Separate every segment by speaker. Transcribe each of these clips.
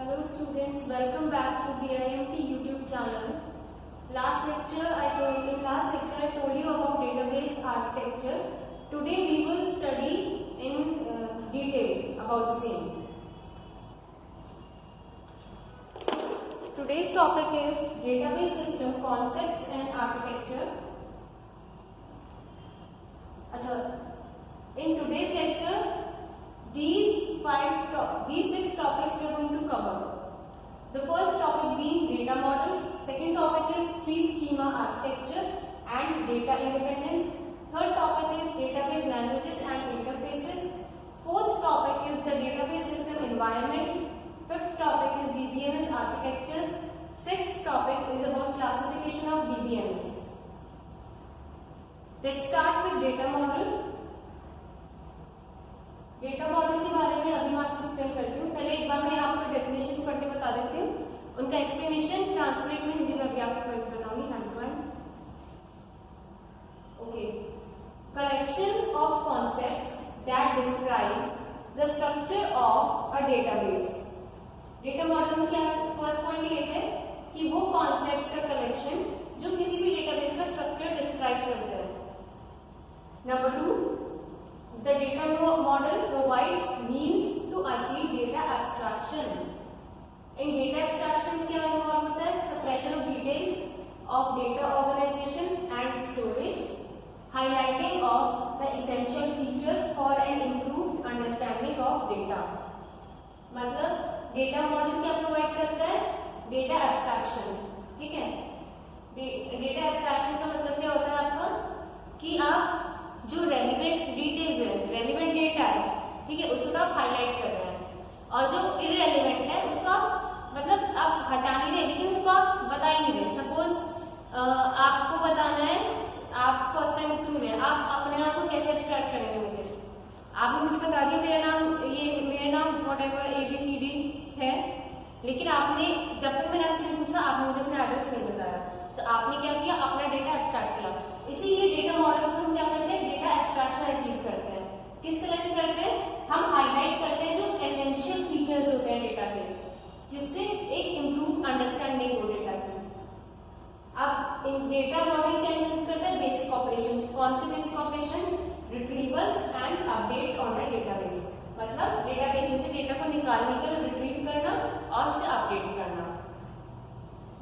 Speaker 1: Hello students, welcome back to BIMT YouTube channel. Last lecture I told you about database architecture. Today we will study in detail about the same. Today's topic is database system concepts and architecture. In today's lecture, these 6 topics we are going to cover. The first topic being data models, second topic is tree schema architecture and data independence, third topic is database languages and interfaces, fourth topic is the database system environment, fifth topic is DBMS architectures, sixth topic is about classification of DBMS. Let's start with data model. Data model के बारे में अभी मैं आपको explain करती हूँ. पहले एक बार मैं आपको डेफिनेशंस पढ़ के बता देती हूँ. उनका एक्सप्लेनेशन ट्रांसलेट में हिंदी में अभी आपको बताऊंगी hand to hand. Okay. Collection of concepts that describe the structure of a database. Data model में क्या फर्स्ट पॉइंट ये है कि वो कॉन्सेप्ट्स का कलेक्शन जो किसी भी डेटाबेस का स्ट्रक्चर डिस्क्राइब करते हैं. Number 2, the data model provides means to achieve data abstraction. In data abstraction क्या involve होता है? Suppression of details of data organization and storage, highlighting of the essential features for an improved understanding of data. मतलब data model क्या provide करता है? Data abstraction. ठीक है? Data abstraction का मतलब क्या होता है आपका कि आप जो रेलिवेंट डिटेल्स है, रेलिवेंट डेटा है, ठीक है, उसको तो आप हाईलाइट कर रहे हैं, और जो इररेलेवेंट है उसको मतलब आप हटा नहीं रहे, लेकिन उसको आप बता ही नहीं रहे. सपोज आपको बताना है, आप फर्स्ट टाइम मुझसे मिले, आप अपने आप को कैसे एब्स्ट्रैक्ट करेंगे? मुझे आपने मुझे बता दिया मेरा नाम व्हाटएवर ABCD है, लेकिन आपने जब तक मैंने आपसे पूछा आपने मुझे अपना एड्रेस नहीं बताया, तो आपने क्या किया? अपना डेटा एब्स्ट्रैक्ट किया. इसीलिए डेटा मॉडल्स में हम क्या करते हैं? डेटा एब्स्ट्रैक्शन अचीव करते हैं. किस तरह से करते हैं? हम हाईलाइट करते हैं जो एसेंशियल फीचर्स होते हैं डेटा के, जिससे एक इम्प्रूव अंडरस्टैंडिंग हो डेटा की. अब इन डेटा मॉडल क्या इंक्लूड करता है? Basic operations. कौन से basic operations? Retrievals and updates on the database. मतलब डेटाबेस में से डेटा को निकालने के लिए रिट्रीव करना और उसे अपडेट करना.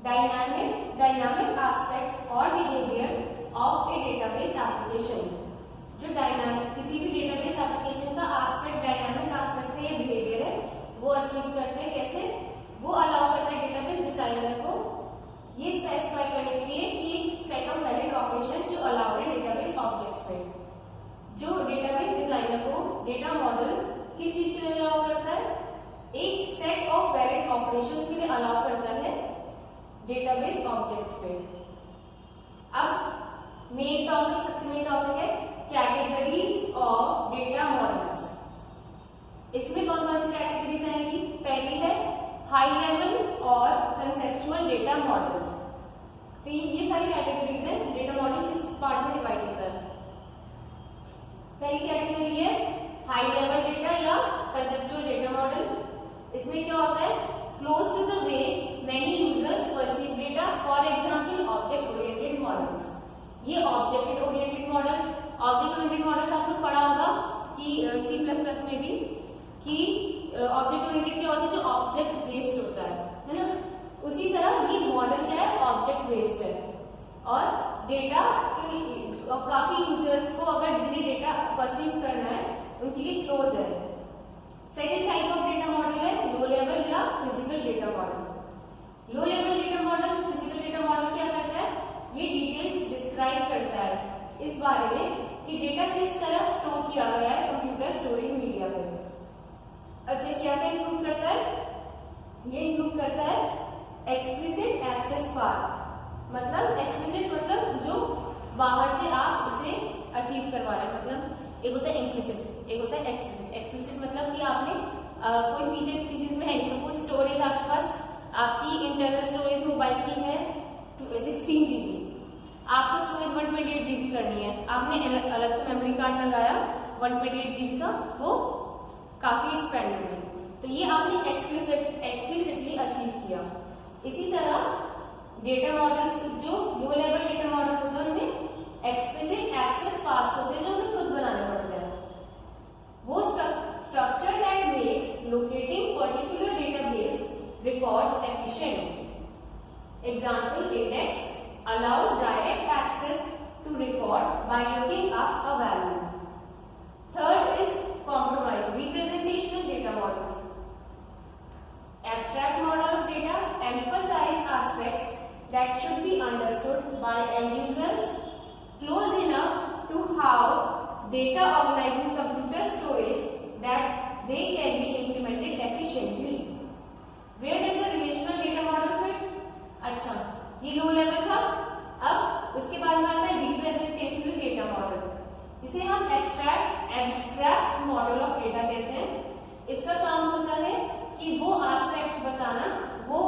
Speaker 1: डायनामिक एस्पेक्ट और behaviour of A database application. जो किसी भी डेटाबेस एप्लीकेशन का एस्पेक्ट, डायनामिक एस्पेक्ट है या बिहेवियर है, वो अचीव करते हैं. कैसे? वो अलाउ करता है डेटाबेस डिजाइनर को ये स्पेसिफाई करने के लिए कि एक सेट ऑफ वैलिड ऑपरेशंस जो अलाउ है डेटाबेस ऑब्जेक्ट्स में. जो डेटाबेस डिजाइनर को डेटा मॉडल किस चीज के लिए अलाउ करता है? एक सेट ऑफ वैलिड ऑपरेशंस के लिए अलाउ करता है डेटाबेस ऑब्जेक्ट्स पे. अब मेन टॉपिक, सबसे मेन टॉपिक है कैटेगरीज ऑफ डेटा मॉडल्स. इसमें कौन कौन सी कैटेगरीज आएंगी? पहली है हाई लेवल और कंसेप्चुअल डेटा मॉडल्स. तो ये सारी कैटेगरीज है. डेटा मॉडल किस पार्ट में डिवाइड होता है? पहली कैटेगरी है हाई लेवल डेटा या कंसेप्चुअल डेटा मॉडल. इसमें क्या होता है? Close to the way many users perceive data, for example object oriented models. ये ऑब्जेक्ट ओरिएंटेड मॉडल्स आप लोग पढ़ा होगा कि C++ में भी कि ऑब्जेक्ट ओरिएंटेड क्या होता है? जो ऑब्जेक्ट बेस्ड होता है ना. उसी तरह ये मॉडल क्या है? ऑब्जेक्ट बेस्ड है. और डेटा काफी यूजर्स को अगर जिन्हें डेटा परसीव करना है उनके लिए क्लोज है. Second type of data model है लो लेवल या physical data model. Low level data model, physical data model क्या करता है? ये डिटेल्स डिस्क्राइब करता है इस बारे में कि डेटा किस तरह स्टोर किया गया है कंप्यूटर स्टोरेज मीडिया में. अच्छा, क्या क्या इंक्लूड करता है? ये इंक्लूड करता है एक्सप्लिसिट एक्सेस पाथ. मतलब एक्सप्लिसिट मतलब जो बाहर से आप इसे अचीव करवा रहे हैं. मतलब एक होता है इम्प्लिसिट, एक होता है एक्सप्लिसिट. एक्सप्लिसिट मतलब कि आपने कोई फीचर किसी चीज में है नहीं. सपोज स्टोरेज आपके पास, आपकी इंटरनल स्टोरेज मोबाइल की है 16 GB, आपको स्टोरेज 128 GB करनी है. आपने अलग से मेमोरी कार्ड लगाया 128 GB का, वो काफी एक्सपेंड हो गई. तो ये आपने एक्सप्लिसिट किया। इसी तरह डेटा मॉडल्स, जो लो लेवल डेटा मॉडल होते हैं उनमें एक्सप्लिसिट एक्सेस पाथ्स होते हैं जो हमें खुद बनाने पड़ते हैं। वो structure that makes locating particular database records efficient. Example, index allows direct access to record by looking up a value. Third is compromise, representational data models. Abstract model of data emphasize aspects that should be understood by end users close enough to how data organized in computer storage that they can be implemented efficiently. Where does the relational data model fit? अच्छा, ये low level था। अब उसके बाद में आता है representational data model. इसे हम एब्स्ट्रैक्ट मॉडल ऑफ डेटा कहते हैं। इसका काम होता है कि वो एस्पेक्ट्स बताना, वो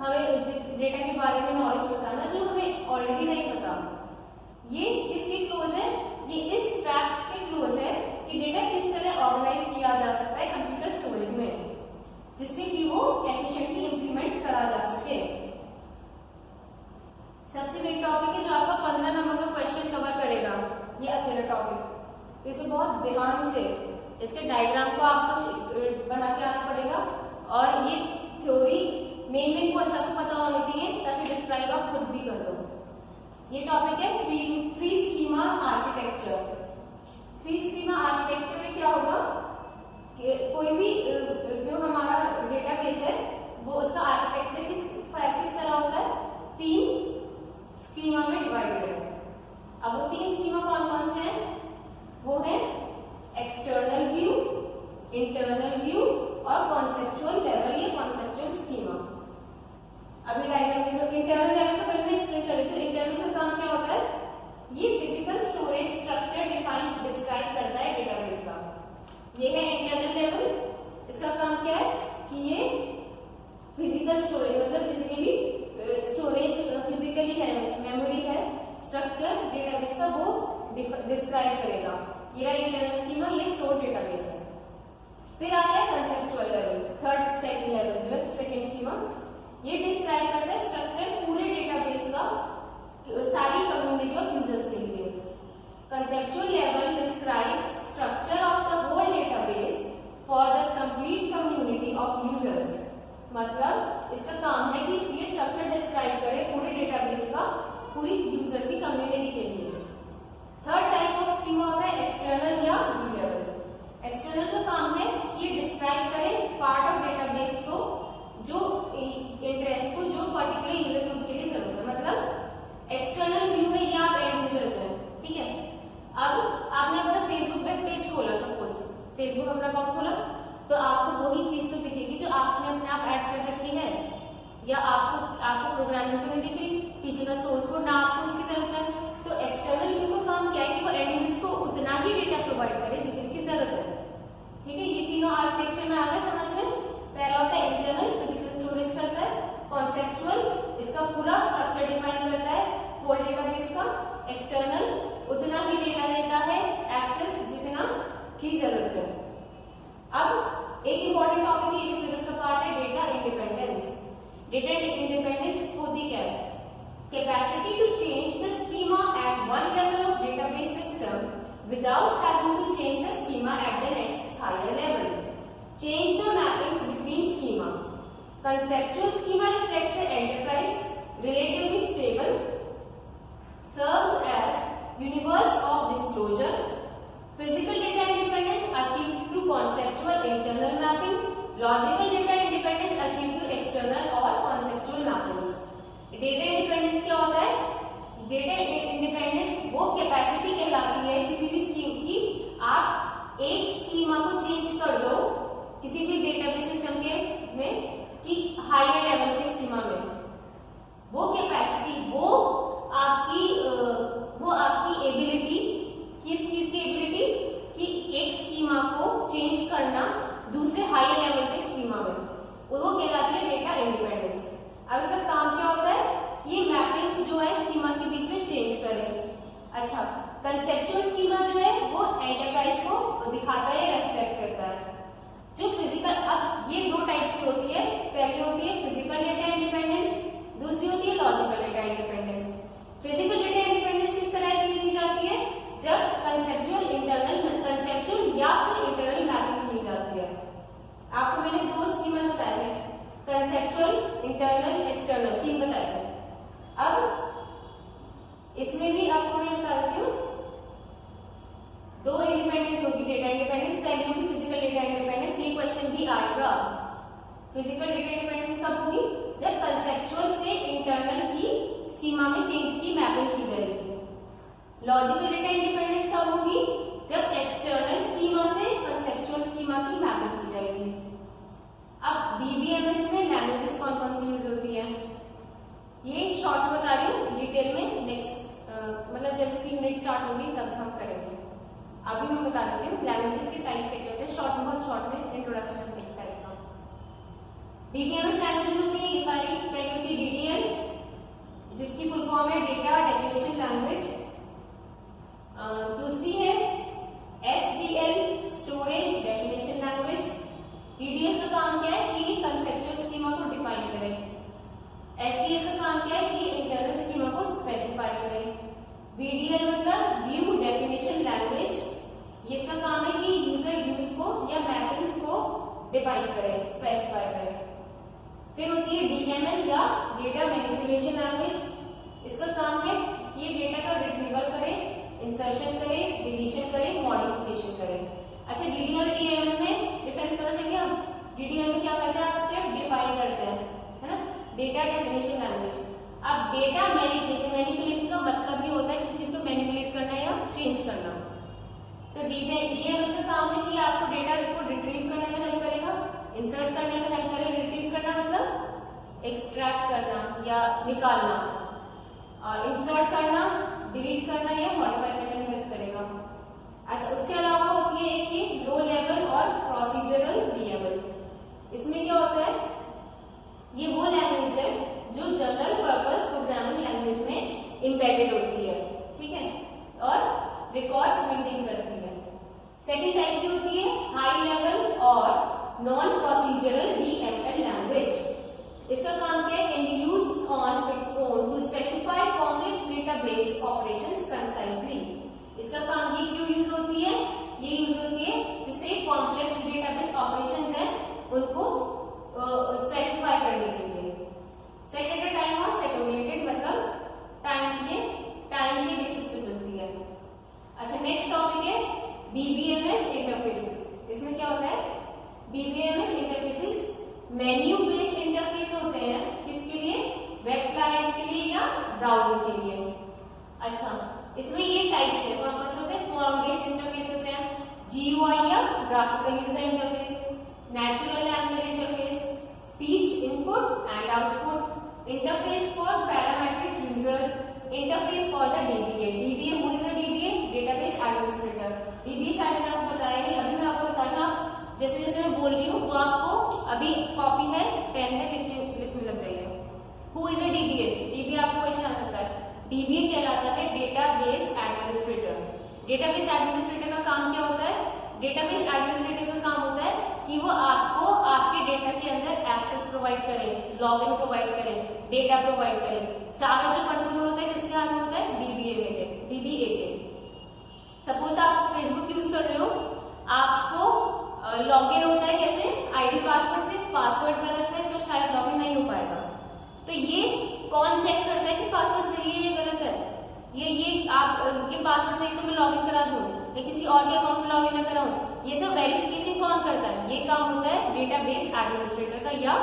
Speaker 1: हमें डेटा के बारे में नॉलेज बताना जो हमें ऑलरेडी नहीं पता। ये किसके क्लोज है? ये इस फैक्ट के क्लोज है कि डेटा किस तरह ऑर्गेनाइज किया जा सकता है कंप्यूटर स्टोरेज में, जिससे कि वो एफिशिएंटली इंप्लीमेंट करा जा सके। सबसे बिग टॉपिक है जो आपका 15 नंबर का क्वेश्चन कवर करेगा, ये अकेला टॉपिक। इसे बहुत ध्यान से इसके डायग्राम को आपको बना के आना पड़ेगा और ये थ्योरी मेन कॉन्सेप्ट पता होना चाहिए ताकि डिस्क्राइब आप खुद भी कर दो। ये टॉपिक है three schema architecture. Three schema architecture में क्या होगा कि कोई भी जो हमारा डेटाबेस है वो उसका आर्किटेक्चर किस तरह होता है? 3 स्कीमा में डिवाइडेड है। अब वो 3 स्कीमा कौन कौन से हैं? वो है एक्सटर्नल व्यू, इंटरनल व्यू और कॉन्सेप्चुअल लेवल या कॉन्सेप्चुअल स्कीमा। अभी डायग्राम देखो। इंटरनल लेवल तो पहले एक्सप्लेन कर रही थी। इंटरनल का काम क्या होता है? ये फिजिकल स्टोरेज स्ट्रक्चर डिस्क्राइब करता है डेटाबेस का। ये है इंटरनल लेवल। इसका काम क्या है कि ये फिजिकल स्टोरेज मतलब जितनी भी स्टोरेज फिजिकली है, मेमोरी है, स्ट्रक्चर डेटाबेस का वो डिस्क्राइब करेगा। ये रहा इंटरनल स्कीमा, ये स्टोर डेटाबेस है। फिर आता है कंसेप्चुअल लेवल, सेकंड लेवल जो है सेकंड स्कीमा। ये डिस्क्राइब करता है स्ट्रक्चर पूरे डेटाबेस का सारी कम्युनिटी ऑफ यूजर्स के लिए। Conceptual level describes structure of the whole database for the complete community of users. मतलब इसका काम है कि ये स्ट्रक्चर डिस्क्राइब करे पूरे डेटाबेस का पूरी यूजर्स की कम्युनिटी के लिए। थर्ड टाइप ऑफ स्कीमा होता है एक्सटर्नल या व्यू लेवल। एक्सटर्नल का काम है कि ये डिस्क्राइब करे पार्ट ऑफ डेटाबेस को जो इंटरेस्ट को जो पर्टिकुलर यूजर ग्रुप के लिए जरूरत है। मतलब एक्सटर्नल व्यू में ये आप एंड यूजर्स हैं, ठीक है। अब आपने अपना फेसबुक पे पेज खोला, सपोज फेसबुक अपना अकाउंट खोला, तो आपको वही चीज तो दिखेगी जो आपने अपने आप ऐड कर रखी है, या आपको प्रोग्रामिंग तो नहीं दिख रही, पीछे का सोर्स कोड ना आपको उसकी जरूरत है। तो एक्सटर्नल व्यू का काम क्या है कि वो एंड यूजर्स को उतना ही डेटा प्रोवाइड करे जितनी की जरूरत है, ठीक है। ये तीनों आर्किटेक्चर में आ गया समझ में। पहला होता है इंटरनल, फिजिकल स्टोरेज करता है। कॉन्सेप्चुअल, इसका पूरा स्ट्रक्चर डिफाइन करता है होल डेटाबेस का। एक्सटर्नल, उतना ही डेटा देता है एक्सेस जितना की जरूरत है। अब एक इंपॉर्टेंट टॉपिक है सिलेबस का पार्ट है डेटा इंडिपेंडेंस। डेटा इंडिपेंडेंस होती क्या है? Capacity to change the schema at one level of database system without having to change the schema at the next higher level. Change the mappings between schema. Conceptual schema reflects the enterprise, relatively stable, serves as universe of disclosure. Physical data independence achieved through conceptual internal mapping. Logical data independence achieved through external और conceptual mappings. Data independence क्या होता है? Data independence वो capacity कहलाती है किसी भी scheme की। आप एक स्कीमा को चेंज कर दो किसी भी डेटाबेस सिस्टम के में कि हायर लेवल के स्कीमा में, वो कैपेसिटी वो आपकी एबिलिटी, किस चीज की एबिलिटी कि एक स्कीमा को चेंज करना दूसरे हायर लेवल के स्कीमा में, वो कहलाती है डेटा इंडिपेंडेंस। अब इसका काम क्या होता है? ये मैपिंग्स जो है स्कीमास के बीच में चेंज करें। अच्छा, कंसेप्चुअल स्कीमा जो है वो एंटरप्राइज को दिखाता है, रिफ्लेक्ट करता है। जो फिजिकल, अब ये दो टाइप्स की होती है। पहली होती है फिजिकल डेटा आपको मैंने 2 स्कीमा बताए थे, कंसेप्चुअल, इंटरनल, एक्सटर्नल, 3 बताए थे। अब इसमें भी आपको मैं बता देती हूँ 2 इंडिपेंडेंस होगी, डेटा इंडिपेंडेंस, पहली होगी फिजिकल डेटा इंडिपेंडेंस। ये क्वेश्चन भी आएगा। फिजिकल डेटा इंडिपेंडेंस कब होगी? जब कंसेप्चुअल से इंटरनल की स्कीमा में चेंज की मैपिंग की जाएगी। लॉजिकल डेटा इंडिपेंडेंस कब होगी? जब एक्सटर्नल स्कीमा से कंसेप्चुअल स्कीमा की मैपिंग की जाएगी। अब बीबीएमएस में लैंग्वेजेस कौन कौन सी यूज होती है, ये शॉर्ट बता रही हूँ, डिटेल में नेक्स्ट मतलब जब इसकी यूनिट स्टार्ट होगी तब हम करेंगे। अभी मैं बता देती हूँ लैंग्वेजेस के टाइप्स क्या होते हैं, शॉर्ट में, बहुत शॉर्ट में इंट्रोडक्शन एक टाइप का। बीबीएमएस लैंग्वेजेस होती है ये सारी। पहली होती है डीडीएल, जिसकी फुल फॉर्म है डेटा डेफिनेशन लैंग्वेज। दूसरी है SDL, storage definition language. DDL का काम क्या है कि कंसेप्चुअल स्कीमा को डिफाइन करे। एसडीएल का काम क्या है कि इंटरनल स्कीमा को स्पेसिफाई करे। वीडीएल मतलब व्यू डेफिनेशन लैंग्वेज, ये इसका काम है कि यूजर व्यूज को या मैपिंग्स को डिफाइन करे, स्पेसिफाई करे। फिर होती है डीएमएल या डेटा मैनिपुलेशन लैंग्वेज, इसका काम है कि ये डेटा का रिट्रीवल करे, इंसर्शन करे, डिलीशन करे, मॉडिफिकेशन करे। अच्छा, डीडीएल डीएमएल में डिफरेंस पता चल गया? डीडीएल में क्या करते हैं, आप सिर्फ डिफाइन करते हैं, है ना, डेटा डेफिनेशन लैंग्वेज। अब डेटा मैनिपुलेशन का मतलब ये होता है किसी चीज को मैनिपुलेट करना या चेंज करना। तो डीएमएल का काम है कि आपको डेटा को रिट्रीव करने में हेल्प करेगा, इंसर्ट करने में हेल्प करेगा। रिट्रीव करना मतलब एक्सट्रैक्ट करना या निकालना, और इंसर्ट करना, डिलीट करना या मॉडिफाई करने में हेल्प करेगा। अच्छा, उसके अलावा होती है एक ये लो लेवल और प्रोसीजरल डीएमएल। इसमें क्या होता है, ये वो लैंग्वेज है जो जनरल पर्पस प्रोग्रामिंग लैंग्वेज में एम्बेडेड होती है, ठीक है, और रिकॉर्ड्स मेंटेन करती है। सेकंड टाइप की होती है हाई लेवल और नॉन प्रोसीजरल डीएमएल लैंग्वेज। इसका काम क्या है, can be used on its own to specify complex database operations concisely. इसका काम ये क्यों यूज होती है, ये यूज होती है जिससे कॉम्प्लेक्स डेटाबेस ऑपरेशंस है उनको स्पेसिफाई करने के लिए। सेकेंड टाइम और सेकेंड मतलब टाइम के बेसिस पे चलती है। अच्छा, नेक्स्ट टॉपिक है बीबीएमएस इंटरफेसेस। इसमें क्या होता है, बीबीएमएस इंटरफेसेस मेन्यू बेस्ड इंटरफेस होते हैं, किसके लिए, वेब क्लाइंट्स के लिए या ब्राउजर के लिए। अच्छा, इसमें ये टाइप्स है, कौन कौन से होते हैं, फॉर्म बेस्ड इंटरफेस होते हैं, जीयूआई या graphical user interface, natural language interface, speech input and output, interface for parametric users, interface for the dBA. DBA who is the dBA, database administrator. DBA शायद मैंने आपको बताया नहीं, अभी मैं आपको बताना, जैसे जैसे मैं बोल रही हूँ वो आपको अभी कॉपी है, पेन है, लिखने लग जाइए। Who is a dBA? DBA आपको क्वेश्चन आ सकता है। डीबीए कहलाता है डेटाबेस एडमिनिस्ट्रेटर। डेटाबेस एडमिनिस्ट्रेटर का काम क्या होता है, डेटाबेस एडमिनिस्ट्रेटर का काम होता है कि वो आपको आपके डेटा के अंदर एक्सेस प्रोवाइड करें, लॉगिन प्रोवाइड करें, डेटा प्रोवाइड करें। सारा जो कंट्रोल होता है किसके हाथ में होता है, डीबीए के। सपोज आप फेसबुक यूज कर रहे हो, आपको लॉगिन होता है कैसे, आईडी पासवर्ड से, पासवर्ड गलत है तो शायद लॉगिन नहीं हो पाएगा। तो ये कौन चेक करता है कि पासवर्ड सही है या गलत है, ये पासवर्ड सही तो मैं लॉगिन करा दूं या किसी और के अकाउंट में लॉगिन न कराऊं, ये सब वेरिफिकेशन कौन करता है, ये काम होता है डेटाबेस एडमिनिस्ट्रेटर का या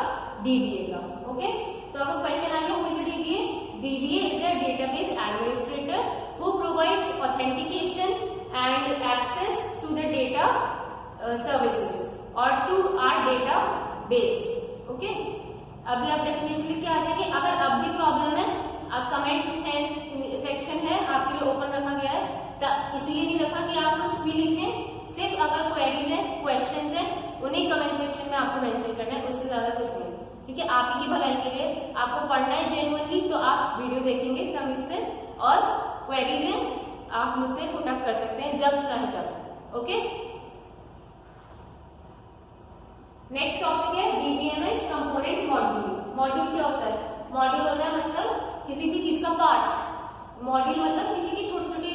Speaker 1: डीबीए का। ओके, तो अगर क्वेश्चन आ गया who is DBA, DBA is a database administrator who provides authentication and access to the data services और टू आवर डेटाबेस। ओके, अभी आप डेफिनेशन लिख के आ जाएंगे। अगर अब भी प्रॉब्लम है, कमेंट्स सेक्शन है आपके लिए ओपन रखा गया है, तो इसलिए नहीं रखा कि आप कुछ भी लिखें, सिर्फ अगर क्वेरीज है, क्वेश्चंस है, उन्हें कमेंट सेक्शन में आपको मेंशन करना है, उससे ज्यादा कुछ नहीं। ठीक है, आप ही की भलाई के लिए आपको पढ़ना है जेन्युइनली, तो आप वीडियो देखेंगे तमिल से, और क्वेरीज है आप मुझसे पुटअप कर सकते हैं जब चाहे तब। ओके, नेक्स्ट टॉपिक है बीबीएमएस कंपोनेंट मॉड्यूल। मॉड्यूल क्या होता है, मॉड्यूल होता है मतलब किसी भी चीज का पार्ट, मॉड्यूल मतलब किसी के छोटे छोटे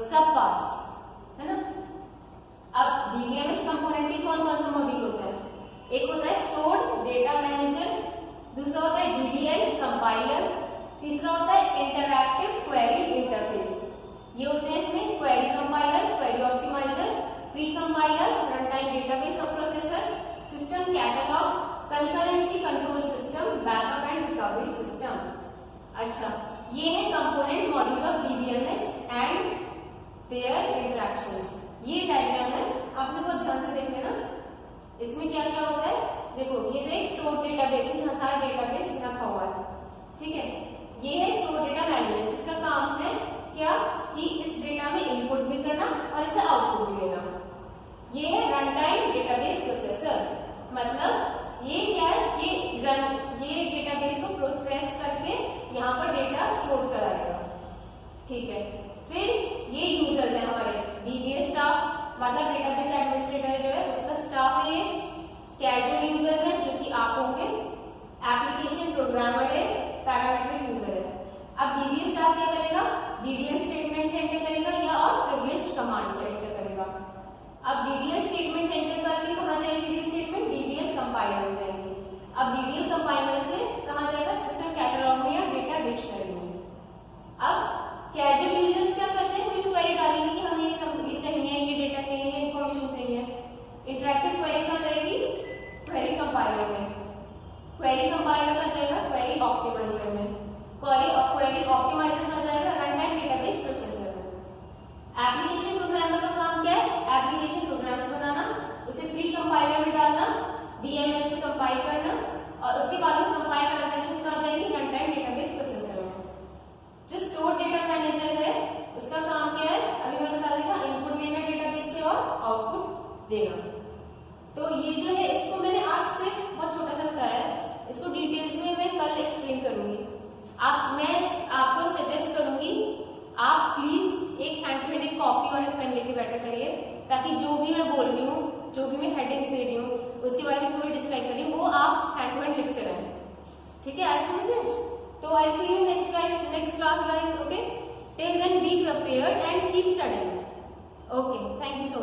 Speaker 1: सब पार्ट्स, है ना। अब बीबीएमएस कंपोनेंट के कौन कौन से मॉड्यूल होते हैं, ये होते हैं इसमें query compiler, query optimizer, pre compiler, run time database processor, system catalog, concurrency control system, backup and recovery system. अच्छा, ये है component modules of DBMS and their interactions. ये डायग्राम है, आप सब बहुत ध्यान से देख लेना। इसमें क्या क्या होता है, देखो ये तो एक स्टोर डेटाबेस है, यहाँ सारा डेटाबेस रखा हुआ है, ठीक है। ये है स्टोर डेटा मैनेजर, जिसका काम है क्या कि इस डेटा में इनपुट भी करना और इसे आउटपुट भी लेना। ये है रन टाइम डेटाबेस प्रोसेसर, मतलब ये क्या है, ये डेटाबेस को प्रोसेस करके यहाँ पर डेटा स्टोर कराएगा, ठीक है। फिर ये यूजर्स है हमारे डीबीएस स्टाफ, मतलब डेटाबेस एडमिनिस्ट्रेटर जो है उसका स्टाफ है। ये कैजुअल यूजर्स हैं जो कि आप होंगे, एप्लीकेशन प्रोग्रामर है, पैरामेट्रिक यूजर है। अब डीबीएस स्टाफ क्या करेगा, डीडीएल स्टेटमेंट एंटर करेगा या और प्रिविलेज्ड कमांड से एंटर करेगा। अब डीडीएल स्टेटमेंट एंटर करके कहाँ जाएगी डीडीएल स्टेटमेंट, डीडीएल कंपाइलर में जाएगी। अब डीडीएल कंपाइलर से कहाँ जाएगा, सिस्टम कैटलॉग में या डेटा डिक्शनरी में। अब कैजुअल यूजर्स क्या करते हैं, कोई क्वेरी डालेंगे कि हमें ये चाहिए, ये डेटा चाहिए, ये इन्फॉर्मेशन चाहिए। इंटरैक्टिव क्वेरी कहाँ जाएगी, क्वेरी कंपाइलर में। क्वेरी कंपाइलर कहाँ जाएगा, क्वेरी ऑप्टिमाइजर में। क्वेरी ऑप्टिमाइजर कहाँ जाएगा, रन टाइम डेटाबेस प्रोसेसर में। एप्लीकेशन प्रोग्रामर का काम क्या है, एप्लीकेशन प्रोग्राम्स बनाना, उसे प्री कंपाइलर में डालना, डीएमएल से कंपाइल करना, और उसके बाद में कंपाइल ट्रांजैक्शन कहाँ जाएगी, रन टाइम डेटाबेस प्रोसेसर में। जो स्टोर डेटा मैनेजर है उसका काम क्या है, अभी मैंने बता दिया था, इनपुट लेना डेटाबेस से और आउटपुट देना। तो ये जो है इसको मैंने आज सिर्फ बहुत छोटा सा बताया है, इसको डिटेल्स में मैं कल एक्सप्लेन करूंगी। मैं आपको सजेस्ट करूंगी आप प्लीज एक हैंड टू हैंड एक कॉपी और एक पेन लेके बैठा करिए, ताकि जो भी मैं बोल रही हूँ, जो भी मैं हेडिंग्स दे रही हूँ उसके बारे में थोड़ी डिस्क्राइब करिए, वो आप हैंड टू हैंड लिखते रहें, ठीक है। आज समझे? तो I see you next class guys, okay? Till then be prepared and keep studying. Okay, thank you so much.